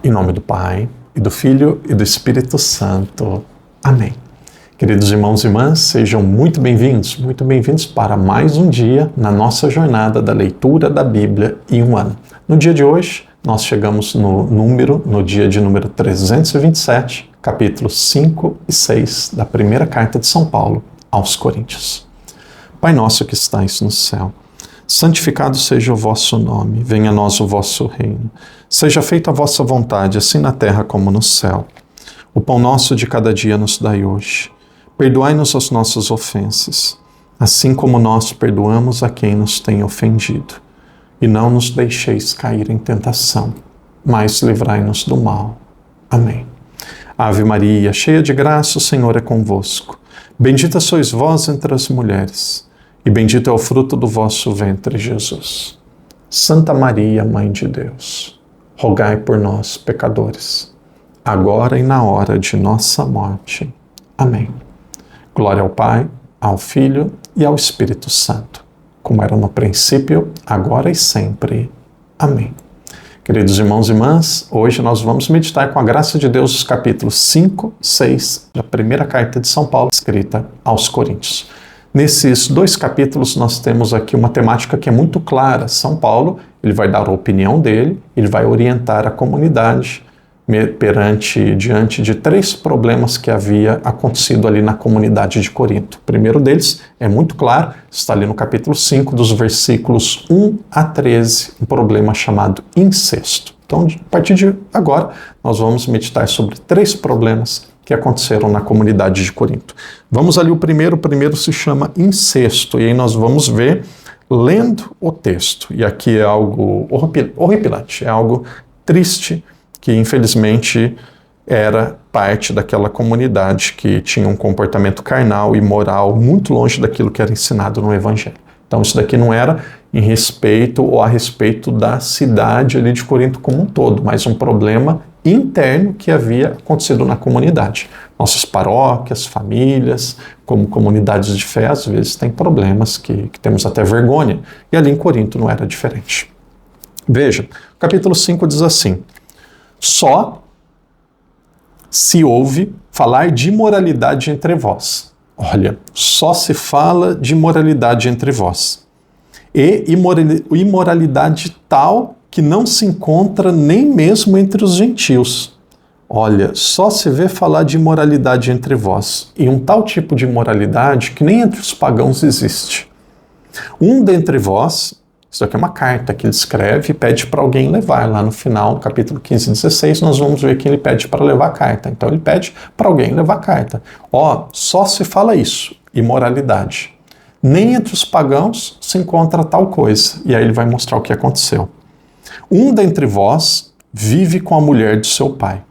Em nome do Pai, e do Filho, e do Espírito Santo. Amém. Queridos irmãos e irmãs, sejam muito bem-vindos para mais um dia na nossa jornada da leitura da Bíblia em um ano. No dia de hoje, nós chegamos no dia de número 327, capítulos 5 e 6 da primeira carta de São Paulo aos Coríntios. Pai nosso que estais no céu, santificado seja o vosso nome, venha a nós o vosso reino. Seja feita a vossa vontade, assim na terra como no céu. O pão nosso de cada dia nos dai hoje. Perdoai-nos as nossas ofensas, assim como nós perdoamos a quem nos tem ofendido. E não nos deixeis cair em tentação, mas livrai-nos do mal. Amém. Ave Maria, cheia de graça, o Senhor é convosco. Bendita sois vós entre as mulheres, e bendito é o fruto do vosso ventre, Jesus. Santa Maria, Mãe de Deus, rogai por nós, pecadores, agora e na hora de nossa morte. Amém. Glória ao Pai, ao Filho e ao Espírito Santo, como era no princípio, agora e sempre. Amém. Queridos irmãos e irmãs, hoje nós vamos meditar com a graça de Deus os capítulos 5, 6 da primeira carta de São Paulo, escrita aos Coríntios. Nesses dois capítulos nós temos aqui uma temática que é muito clara. São Paulo, ele vai dar a opinião dele, ele vai orientar a comunidade diante de três problemas que havia acontecido ali na comunidade de Corinto. O primeiro deles é muito claro, está ali no capítulo 5, dos versículos 1 a 13, um problema chamado incesto. Então, a partir de agora, nós vamos meditar sobre três problemas que aconteceram na comunidade de Corinto. Vamos ali o primeiro se chama incesto, e aí nós vamos ver lendo o texto. E aqui é algo horripilante, é algo triste, que infelizmente era parte daquela comunidade que tinha um comportamento carnal e moral muito longe daquilo que era ensinado no Evangelho. Então isso daqui não era em respeito ou a respeito da cidade ali de Corinto como um todo, mas um problema interno que havia acontecido na comunidade. Nossas paróquias, famílias, como comunidades de fé, às vezes tem problemas que temos até vergonha, e ali em Corinto não era diferente. Veja, o capítulo 5 diz assim: só se ouve falar de imoralidade entre vós. Olha, só se fala de imoralidade entre vós. E imoralidade tal que não se encontra nem mesmo entre os gentios. Olha, só se vê falar de imoralidade entre vós. E um tal tipo de imoralidade que nem entre os pagãos existe. Um dentre vós, isso aqui é uma carta que ele escreve e pede para alguém levar. Lá no final, no capítulo 15 e 16, nós vamos ver que ele pede para levar a carta. Então ele pede para alguém levar a carta. Só se fala isso, imoralidade. Nem entre os pagãos se encontra tal coisa. E aí ele vai mostrar o que aconteceu. Um dentre vós vive com a mulher de seu pai.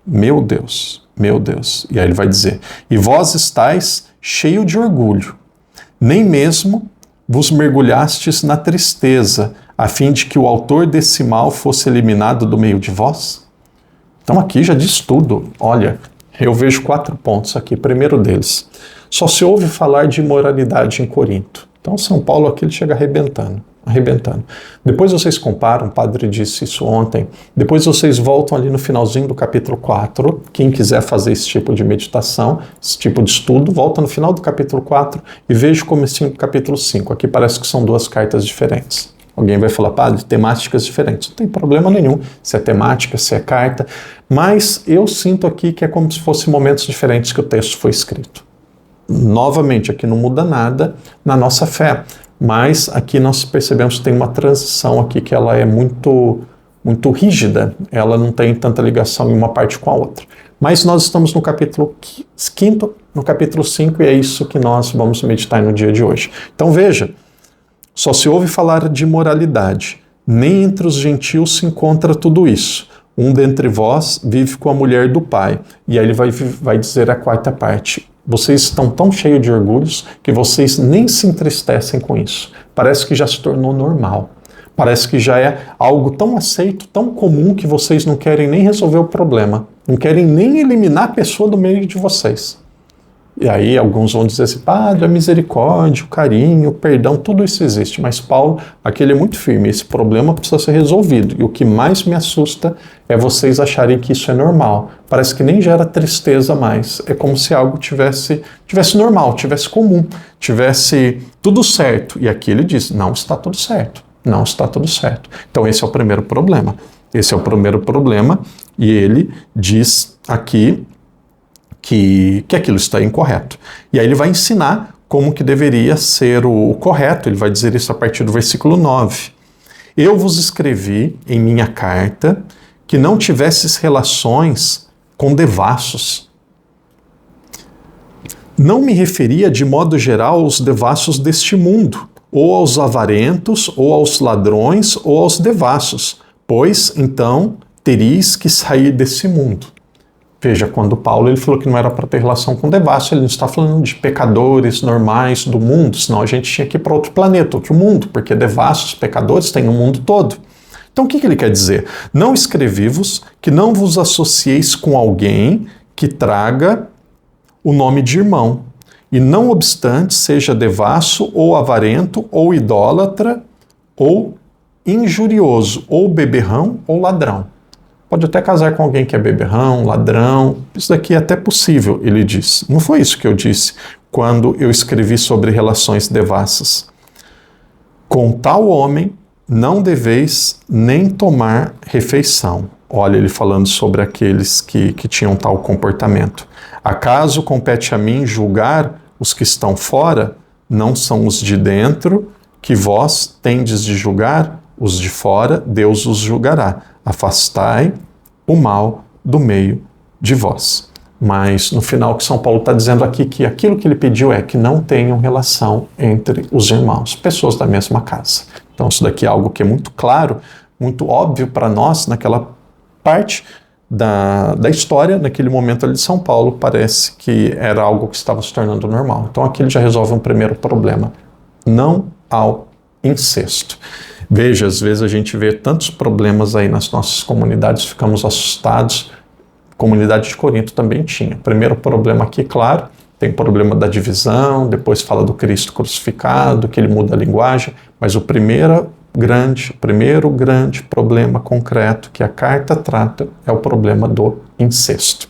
Meu Deus, meu Deus. E aí ele vai dizer: e vós estáis cheio de orgulho. Nem mesmo vos mergulhastes na tristeza, a fim de que o autor desse mal fosse eliminado do meio de vós? Então aqui já diz tudo. Olha, eu vejo 4 pontos aqui. Primeiro deles, só se ouve falar de imoralidade em Corinto. Então São Paulo aqui ele chega arrebentando. Depois vocês comparam, o padre disse isso ontem, depois vocês voltam ali no finalzinho do capítulo 4, quem quiser fazer esse tipo de meditação, esse tipo de estudo, volta no final do capítulo 4 e veja como esse capítulo 5, aqui parece que são 2 cartas diferentes. Alguém vai falar, padre, temáticas diferentes. Não tem problema nenhum, se é temática, se é carta, mas eu sinto aqui que é como se fossem momentos diferentes que o texto foi escrito. Novamente, aqui não muda nada na nossa fé, mas aqui nós percebemos que tem uma transição aqui que ela é muito rígida, ela não tem tanta ligação em uma parte com a outra. Mas nós estamos no capítulo 5, no capítulo 5, e é isso que nós vamos meditar no dia de hoje. Então veja, só se ouve falar de imoralidade, nem entre os gentios se encontra tudo isso. Um dentre vós vive com a mulher do pai. E aí ele vai dizer a quarta parte: vocês estão tão cheios de orgulhos que vocês nem se entristecem com isso. Parece que já se tornou normal. Parece que já é algo tão aceito, tão comum, que vocês não querem nem resolver o problema. Não querem nem eliminar a pessoa do meio de vocês. E aí alguns vão dizer assim, padre, a misericórdia, o carinho, o perdão, tudo isso existe. Mas Paulo, aqui ele é muito firme, esse problema precisa ser resolvido. E o que mais me assusta é vocês acharem que isso é normal. Parece que nem gera tristeza mais. É como se algo tivesse normal, tivesse comum, tivesse tudo certo. E aqui ele diz, não está tudo certo. Não está tudo certo. Então esse é o primeiro problema. Esse é o primeiro problema. E ele diz aqui que aquilo está incorreto. E aí ele vai ensinar como que deveria ser o correto. Ele vai dizer isso a partir do versículo 9. Eu vos escrevi em minha carta que não tivesses relações com devassos. Não me referia de modo geral aos devassos deste mundo, ou aos avarentos, ou aos ladrões, ou aos devassos, pois então teríeis que sair desse mundo. Veja, quando Paulo ele falou que não era para ter relação com devasso, ele não está falando de pecadores normais do mundo, senão a gente tinha que ir para outro planeta, outro mundo, porque devassos, pecadores tem no mundo todo. Então o que ele quer dizer? Não escrevi-vos que não vos associeis com alguém que traga o nome de irmão, e não obstante seja devasso, ou avarento, ou idólatra, ou injurioso, ou beberrão, ou ladrão. Pode até casar com alguém que é beberrão, ladrão, isso daqui é até possível, ele diz. Não foi isso que eu disse quando eu escrevi sobre relações devassas. Com tal homem não deveis nem tomar refeição. Olha ele falando sobre aqueles que tinham tal comportamento. Acaso compete a mim julgar os que estão fora? Não são os de dentro que vós tendes de julgar? Os de fora, Deus os julgará. Afastai o mal do meio de vós. Mas no final o que São Paulo está dizendo aqui que aquilo que ele pediu é que não tenham relação entre os irmãos, pessoas da mesma casa. Então isso daqui é algo que é muito claro, muito óbvio para nós naquela parte da história, naquele momento ali de São Paulo, parece que era algo que estava se tornando normal. Então aqui ele já resolve um primeiro problema, não ao incesto. Veja, às vezes a gente vê tantos problemas aí nas nossas comunidades, ficamos assustados. A comunidade de Corinto também tinha. Primeiro problema aqui, claro, tem o problema da divisão, depois fala do Cristo crucificado, que ele muda a linguagem, mas o primeiro grande problema concreto que a carta trata é o problema do incesto.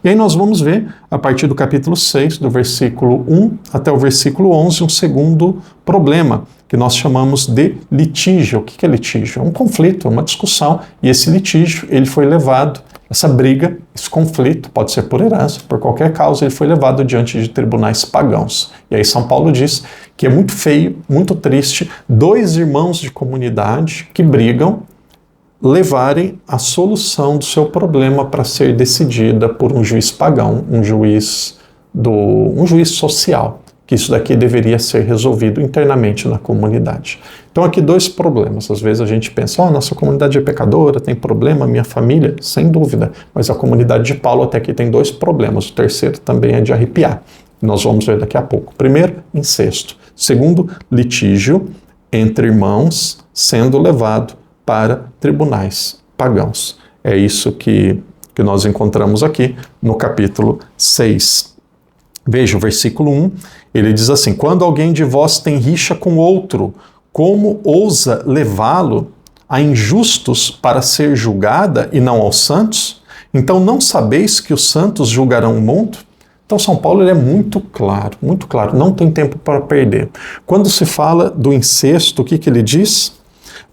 E aí nós vamos ver, a partir do capítulo 6, do versículo 1 até o versículo 11, um segundo problema, que nós chamamos de litígio. O que é litígio? É um conflito, uma discussão, e esse litígio, ele foi levado, essa briga, esse conflito, pode ser por herança, por qualquer causa, ele foi levado diante de tribunais pagãos. E aí São Paulo diz que é muito feio, muito triste, dois irmãos de comunidade que brigam, levarem a solução do seu problema para ser decidida por um juiz pagão, um juiz social, que isso daqui deveria ser resolvido internamente na comunidade. Então aqui dois problemas. Às vezes a gente pensa, nossa comunidade é pecadora, tem problema, minha família, sem dúvida. Mas a comunidade de Paulo até aqui tem dois problemas. O terceiro também é de arrepiar. Nós vamos ver daqui a pouco. Primeiro, incesto. Segundo, litígio entre irmãos sendo levado para tribunais pagãos. É isso que nós encontramos aqui no capítulo 6. Veja o versículo 1, ele diz assim, quando alguém de vós tem rixa com outro, como ousa levá-lo a injustos para ser julgada e não aos santos? Então não sabeis que os santos julgarão o mundo? Então São Paulo ele é muito claro, não tem tempo para perder. Quando se fala do incesto, o que ele diz?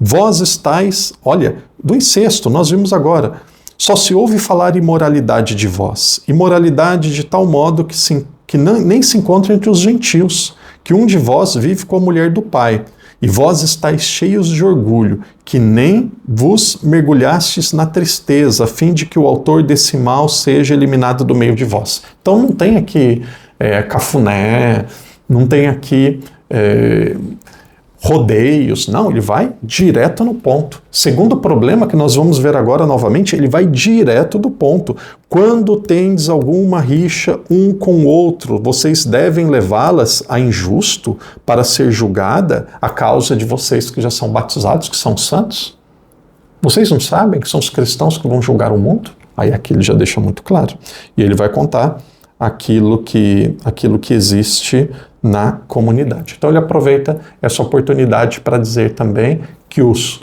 Vós estáis, olha, do incesto, nós vimos agora, só se ouve falar imoralidade de vós, imoralidade de tal modo que nem se encontra entre os gentios, que um de vós vive com a mulher do pai, e vós estáis cheios de orgulho, que nem vos mergulhastes na tristeza, a fim de que o autor desse mal seja eliminado do meio de vós. Então não tem aqui cafuné, não tem aqui rodeios, não, ele vai direto no ponto. Segundo problema que nós vamos ver agora novamente, ele vai direto do ponto. Quando tendes alguma rixa um com o outro, vocês devem levá-las a injusto para ser julgada a causa de vocês que já são batizados, que são santos? Vocês não sabem que são os cristãos que vão julgar o mundo? Aí aqui ele já deixa muito claro. E ele vai contar aquilo que existe na comunidade. Então ele aproveita essa oportunidade para dizer também que os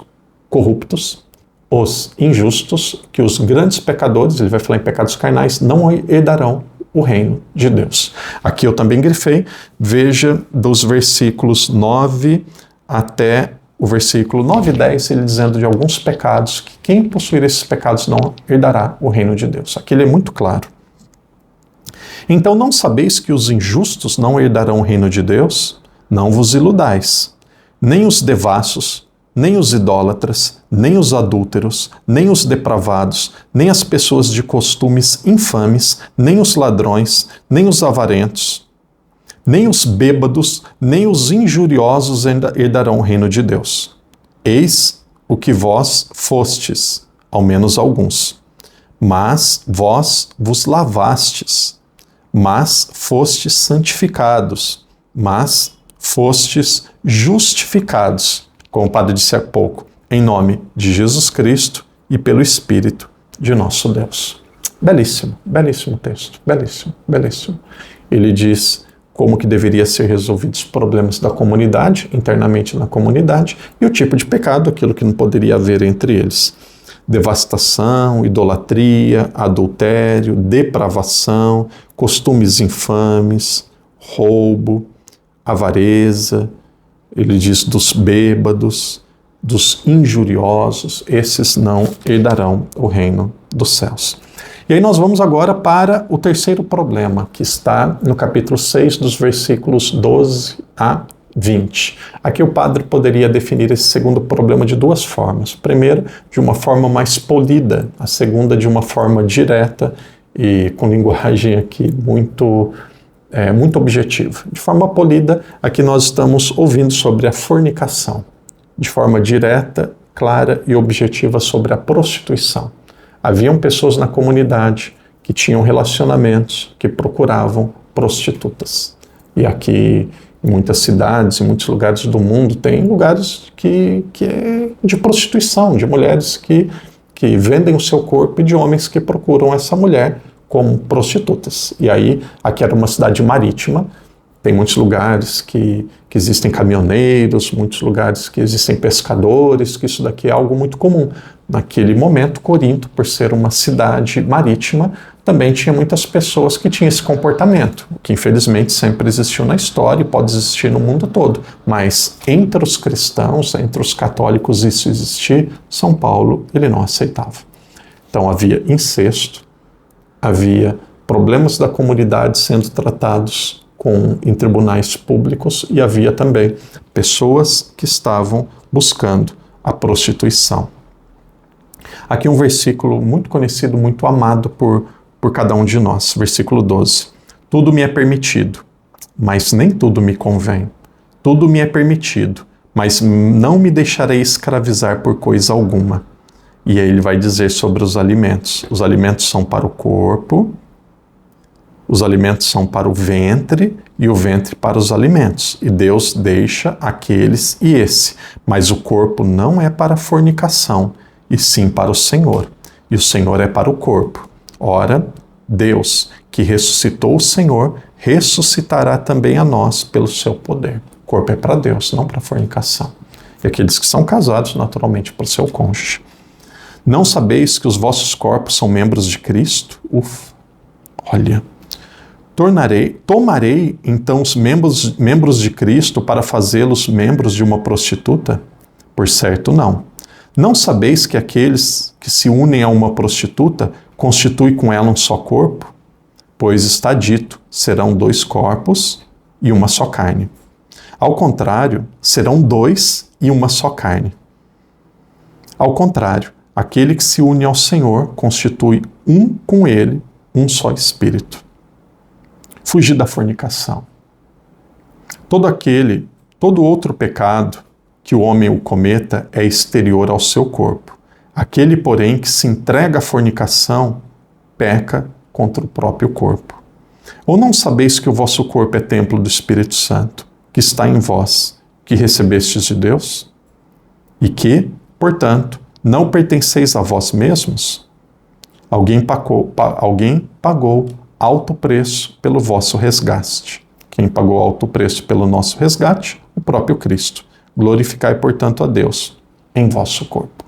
corruptos, os injustos, que os grandes pecadores, ele vai falar em pecados carnais, não herdarão o reino de Deus. Aqui eu também grifei, veja dos versículos 9 até o versículo 9 e 10, ele dizendo de alguns pecados, que quem possuir esses pecados não herdará o reino de Deus. Aqui ele é muito claro. Então não sabeis que os injustos não herdarão o reino de Deus? Não vos iludais. Nem os devassos, nem os idólatras, nem os adúlteros, nem os depravados, nem as pessoas de costumes infames, nem os ladrões, nem os avarentos, nem os bêbados, nem os injuriosos herdarão o reino de Deus. Eis o que vós fostes, ao menos alguns. Mas vós vos lavastes, mas fostes santificados, mas fostes justificados, como o padre disse há pouco, em nome de Jesus Cristo e pelo Espírito de nosso Deus. Belíssimo, belíssimo texto, belíssimo, belíssimo. Ele diz como que deveria ser resolvidos os problemas da comunidade, internamente na comunidade, e o tipo de pecado, aquilo que não poderia haver entre eles. Devastação, idolatria, adultério, depravação, costumes infames, roubo, avareza, ele diz dos bêbados, dos injuriosos, esses não herdarão o reino dos céus. E aí nós vamos agora para o terceiro problema, que está no capítulo 6, dos versículos 12 a 20. Aqui o padre poderia definir esse segundo problema de duas formas. Primeiro, de uma forma mais polida, a segunda de uma forma direta e com linguagem aqui muito objetiva. De forma polida, aqui nós estamos ouvindo sobre a fornicação. De forma direta, clara e objetiva sobre a prostituição. Haviam pessoas na comunidade que tinham relacionamentos, que procuravam prostitutas. E aqui, em muitas cidades, em muitos lugares do mundo, tem lugares que é de prostituição, de mulheres que vendem o seu corpo e de homens que procuram essa mulher como prostitutas. E aí, aqui era uma cidade marítima, tem muitos lugares que existem caminhoneiros, muitos lugares que existem pescadores, que isso daqui é algo muito comum. Naquele momento, Corinto, por ser uma cidade marítima, também tinha muitas pessoas que tinham esse comportamento, que infelizmente sempre existiu na história e pode existir no mundo todo. Mas entre os cristãos, entre os católicos, isso existir, São Paulo, ele não aceitava. Então havia incesto, havia problemas da comunidade sendo tratados em tribunais públicos e havia também pessoas que estavam buscando a prostituição. Aqui um versículo muito conhecido, muito amado por cada um de nós, versículo 12. Tudo me é permitido, mas nem tudo me convém. Tudo me é permitido, mas não me deixarei escravizar por coisa alguma. E aí ele vai dizer sobre os alimentos. Os alimentos são para o corpo, os alimentos são para o ventre e o ventre para os alimentos. E Deus deixa aqueles e esse. Mas o corpo não é para a fornicação, e sim para o Senhor. E o Senhor é para o corpo. Ora, Deus, que ressuscitou o Senhor, ressuscitará também a nós pelo seu poder. O corpo é para Deus, não para a fornicação. E aqueles que são casados, naturalmente, para o seu cônjuge. Não sabeis que os vossos corpos são membros de Cristo? Olha... Tomarei então os membros de Cristo para fazê-los membros de uma prostituta? Por certo, não. Não sabeis que aqueles que se unem a uma prostituta constituem com ela um só corpo? Pois está dito, serão 2 corpos e uma só carne. Ao contrário, serão 2 e uma só carne. Ao contrário, aquele que se une ao Senhor constitui um com ele, um só espírito. Fugir da fornicação. Todo outro pecado que o homem o cometa é exterior ao seu corpo. Aquele, porém, que se entrega à fornicação, peca contra o próprio corpo. Ou não sabeis que o vosso corpo é templo do Espírito Santo, que está em vós, que recebestes de Deus? E que, portanto, não pertenceis a vós mesmos? Alguém pagou alto preço pelo vosso resgate. Quem pagou alto preço pelo nosso resgate? O próprio Cristo. Glorificai, portanto, a Deus em vosso corpo.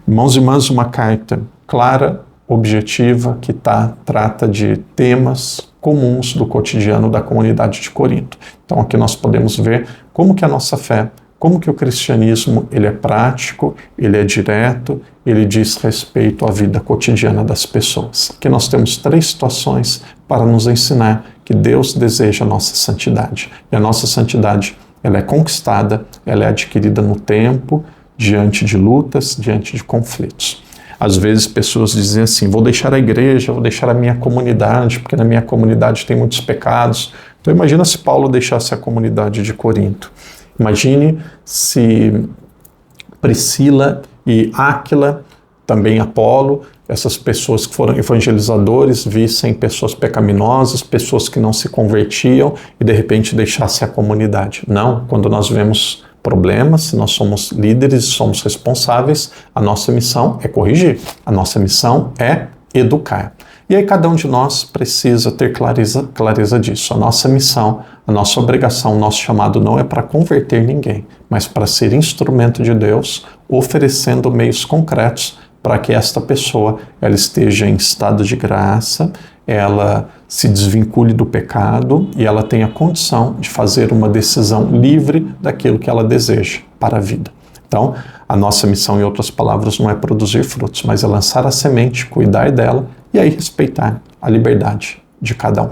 Irmãos e irmãs, uma carta clara, objetiva, que trata de temas comuns do cotidiano da comunidade de Corinto. Então aqui nós podemos ver como que a nossa fé, como que o cristianismo, ele é prático, ele é direto, ele diz respeito à vida cotidiana das pessoas. Aqui nós temos 3 situações para nos ensinar que Deus deseja a nossa santidade. E a nossa santidade, ela é conquistada, ela é adquirida no tempo, diante de lutas, diante de conflitos. Às vezes pessoas dizem assim, vou deixar a igreja, vou deixar a minha comunidade, porque na minha comunidade tem muitos pecados. Então imagina se Paulo deixasse a comunidade de Corinto. Imagine se Priscila e Áquila, também Apolo, essas pessoas que foram evangelizadores, vissem pessoas pecaminosas, pessoas que não se convertiam e de repente deixassem a comunidade. Não, quando nós vemos problemas, se nós somos líderes, somos responsáveis, a nossa missão é corrigir, a nossa missão é educar. E aí cada um de nós precisa ter clareza disso. A nossa missão, a nossa obrigação, o nosso chamado não é para converter ninguém, mas para ser instrumento de Deus, oferecendo meios concretos para que esta pessoa ela esteja em estado de graça, ela se desvincule do pecado e ela tenha condição de fazer uma decisão livre daquilo que ela deseja para a vida. Então, a nossa missão, em outras palavras, não é produzir frutos, mas é lançar a semente, cuidar dela e aí respeitar a liberdade de cada um.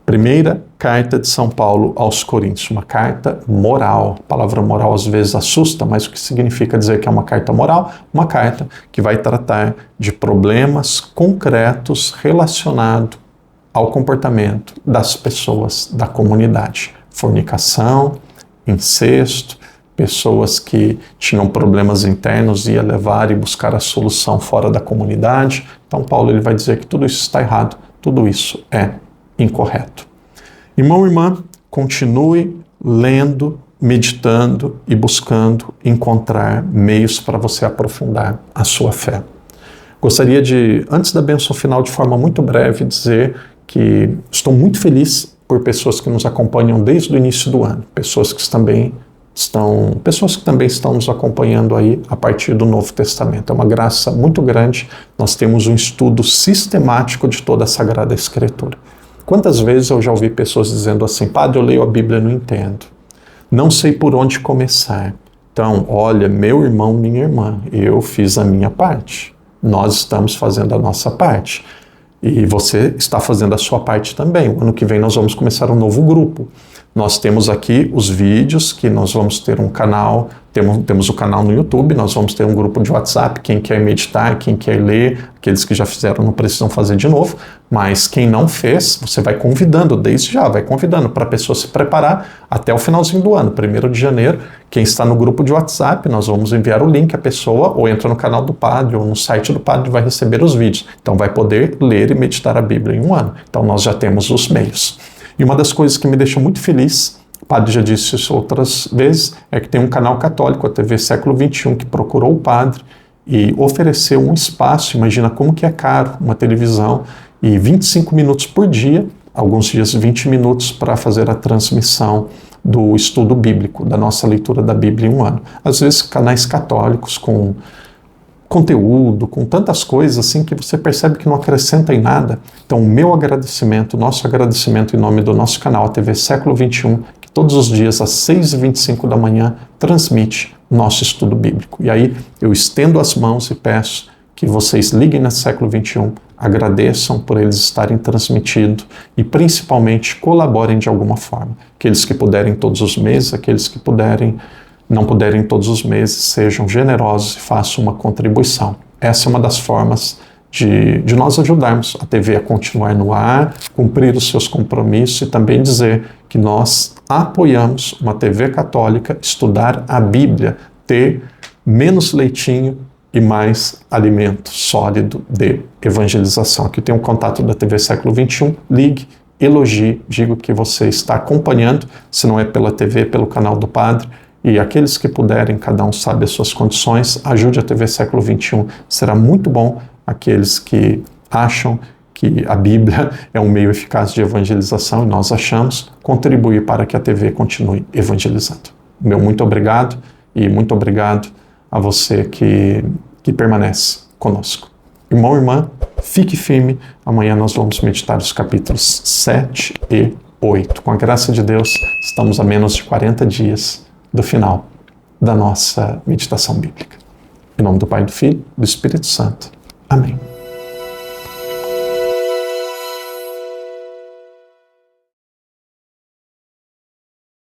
Primeira carta de São Paulo aos Coríntios, uma carta moral. A palavra moral às vezes assusta, mas o que significa dizer que é uma carta moral? Uma carta que vai tratar de problemas concretos relacionados ao comportamento das pessoas da comunidade. Fornicação, incesto, pessoas que tinham problemas internos e ia levar e buscar a solução fora da comunidade. Então Paulo ele vai dizer que tudo isso está errado, tudo isso é incorreto. Irmão e irmã, continue lendo, meditando e buscando encontrar meios para você aprofundar a sua fé. Gostaria de, antes da bênção final, de forma muito breve, dizer que estou muito feliz por pessoas que nos acompanham desde o início do ano, pessoas que também estão nos acompanhando aí a partir do Novo Testamento. É uma graça muito grande, nós temos um estudo sistemático de toda a Sagrada Escritura. Quantas vezes eu já ouvi pessoas dizendo assim, padre, eu leio a Bíblia e não entendo, não sei por onde começar. Então, olha, meu irmão, minha irmã, eu fiz a minha parte, nós estamos fazendo a nossa parte. E você está fazendo a sua parte também. O ano que vem nós vamos começar um novo grupo. Nós temos aqui os vídeos, que nós vamos ter um canal, temos o canal no YouTube, nós vamos ter um grupo de WhatsApp, quem quer meditar, quem quer ler, aqueles que já fizeram não precisam fazer de novo, mas quem não fez, você vai convidando, desde já, vai convidando para a pessoa se preparar até o finalzinho do ano, 1º de janeiro, quem está no grupo de WhatsApp, nós vamos enviar o link à pessoa, ou entra no canal do padre, ou no site do padre, vai receber os vídeos. Então vai poder ler e meditar a Bíblia em um ano. Então nós já temos os meios. E uma das coisas que me deixa muito feliz, o padre já disse isso outras vezes, é que tem um canal católico, a TV Século XXI, que procurou o padre e ofereceu um espaço, imagina como que é caro uma televisão, e 25 minutos por dia, alguns dias 20 minutos para fazer a transmissão do estudo bíblico, da nossa leitura da Bíblia em um ano. Às vezes canais católicos com conteúdo, com tantas coisas assim que você percebe que não acrescenta em nada. Então o meu agradecimento, o nosso agradecimento em nome do nosso canal, a TV Século XXI, que todos os dias às 6h25 da manhã transmite nosso estudo bíblico. E aí eu estendo as mãos e peço que vocês liguem na Século XXI, agradeçam por eles estarem transmitindo e principalmente colaborem de alguma forma. Aqueles que puderem todos os meses, aqueles que não puderem todos os meses, sejam generosos e façam uma contribuição. Essa é uma das formas de nós ajudarmos a TV a continuar no ar, cumprir os seus compromissos e também dizer que nós apoiamos uma TV católica estudar a Bíblia, ter menos leitinho e mais alimento sólido de evangelização. Aqui tem um contato da TV Século XXI, ligue, elogie, digo que você está acompanhando, se não é pela TV, pelo canal do Padre, e aqueles que puderem, cada um sabe as suas condições, ajude a TV Século XXI, será muito bom. Aqueles que acham que a Bíblia é um meio eficaz de evangelização e nós achamos contribuir para que a TV continue evangelizando. Meu muito obrigado e muito obrigado a você que permanece conosco. Irmão, irmã, fique firme. Amanhã nós vamos meditar os capítulos 7 e 8. Com a graça de Deus, estamos a menos de 40 dias do final da nossa meditação bíblica. Em nome do Pai, do Filho e do Espírito Santo. Amém.